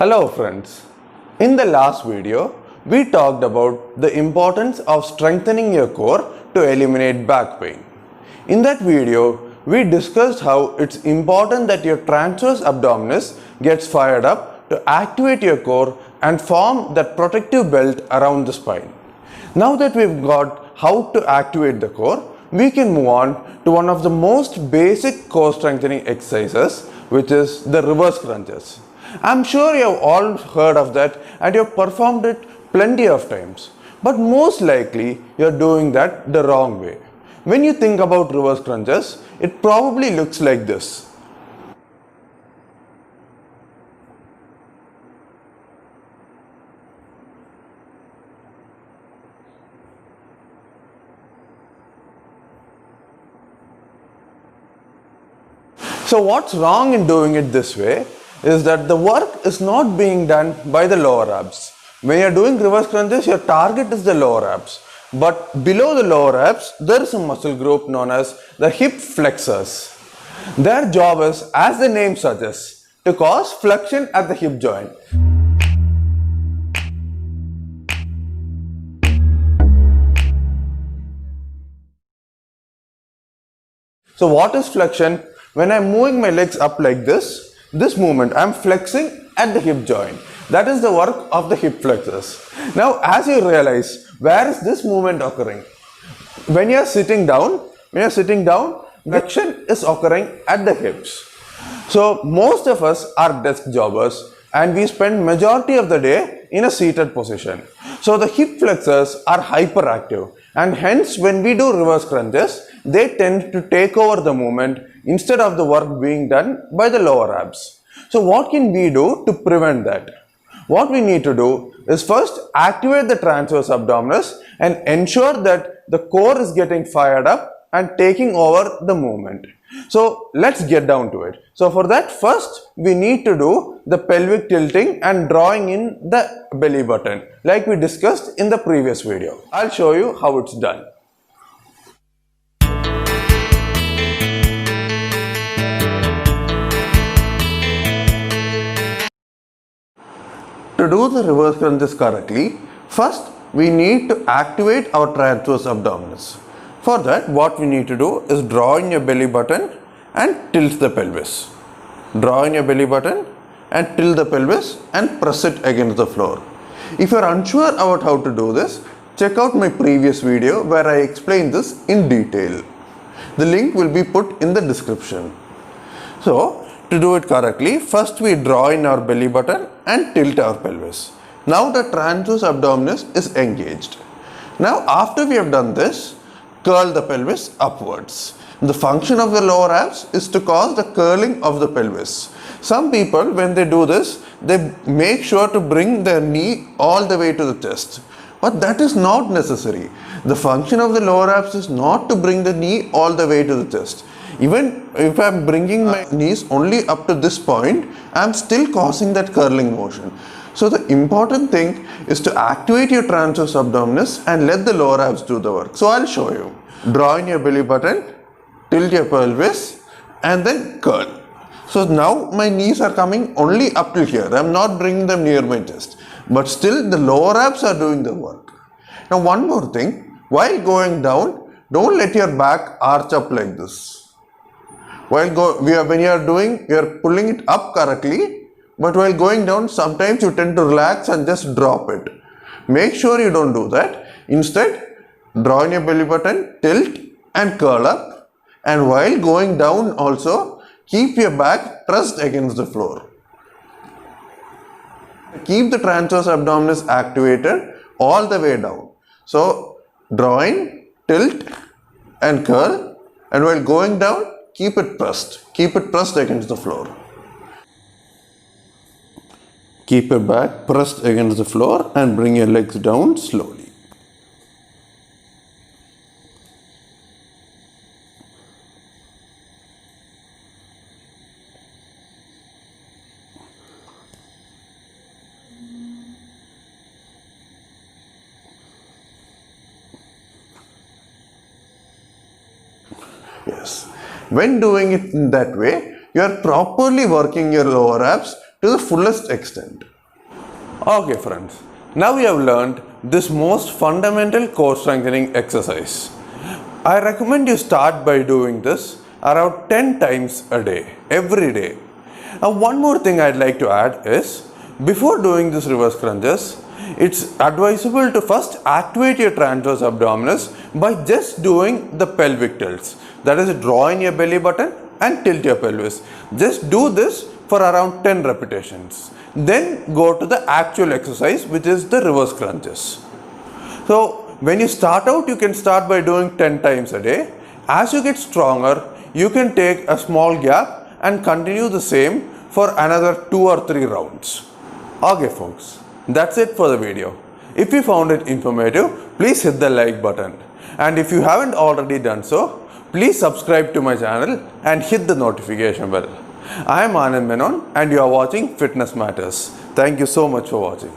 Hello friends, in the last video we talked about the importance of strengthening your core to eliminate back pain. In that video we discussed how it's important that your transverse abdominis gets fired up to activate your core and form that protective belt around the spine. Now that we've got how to activate the core, we can move on to one of the most basic core strengthening exercises, which is the reverse crunches. I'm sure you have all heard of that and you have performed it plenty of times, but most likely you're doing that the wrong way. When you think about reverse crunches, it probably looks like this. So what's wrong in doing it this way is that the work is not being done by the lower abs. When you're doing reverse crunches, your target is the lower abs. But below the lower abs, there is a muscle group known as the hip flexors. Their job is, as the name suggests, to cause flexion at the hip joint. So what is flexion? When I'm moving my legs up like this movement, I'm flexing at the hip joint. That is the work of the hip flexors. Now, as you realize, where is this movement occurring? When you're sitting down, flexion is occurring at the hips. So, most of us are desk jobbers and we spend majority of the day in a seated position. So, the hip flexors are hyperactive and hence when we do reverse crunches, they tend to take over the movement instead of the work being done by the lower abs. So what can we do to prevent that? What we need to do is first activate the transverse abdominis and ensure that the core is getting fired up and taking over the movement. So let's get down to it. So for that, first we need to do the pelvic tilting and drawing in the belly button like we discussed in the previous video. I'll show you how it's done. To do the reverse crunches correctly, first we need to activate our transverse abdominis. For that, what we need to do is draw in your belly button and tilt the pelvis. Draw in your belly button and tilt the pelvis and press it against the floor. If you are unsure about how to do this, check out my previous video where I explain this in detail. The link will be put in the description. So, to do it correctly, first we draw in our belly button and tilt our pelvis. Now the transverse abdominis is engaged. Now after we have done this, curl the pelvis upwards. The function of the lower abs is to cause the curling of the pelvis. Some people, when they do this, they make sure to bring their knee all the way to the chest. But that is not necessary. The function of the lower abs is not to bring the knee all the way to the chest. Even if I am bringing my knees only up to this point, I am still causing that curling motion. So the important thing is to activate your transverse abdominis and let the lower abs do the work. So I'll show you. Draw in your belly button, tilt your pelvis and then curl. So now my knees are coming only up till here. I am not bringing them near my chest. But still the lower abs are doing the work. Now one more thing, while going down, don't let your back arch up like this. When you are pulling it up correctly, but while going down, sometimes you tend to relax and just drop it. Make sure you don't do that. Instead, draw in your belly button, tilt and curl up. And while going down also, keep your back pressed against the floor. Keep the transverse abdominis activated all the way down. So, draw in, tilt and curl, and while going down, keep it pressed against the floor. Keep your back pressed against the floor and bring your legs down slowly. Yes. When doing it in that way, you are properly working your lower abs to the fullest extent. Okay friends, now we have learned this most fundamental core strengthening exercise. I recommend you start by doing this around 10 times a day, every day. Now one more thing I'd like to add is, before doing this reverse crunches, it's advisable to first activate your transverse abdominis by just doing the pelvic tilts. That is, draw in your belly button and tilt your pelvis. Just do this for around 10 repetitions. Then go to the actual exercise, which is the reverse crunches. So when you start out, you can start by doing 10 times a day. As you get stronger, you can take a small gap and continue the same for another 2 or 3 rounds. Okay folks, that's it for the video. If you found it informative, please hit the like button. And if you haven't already done so, please subscribe to my channel and hit the notification bell. I am Anand Menon and you are watching Fitness Matters. Thank you so much for watching.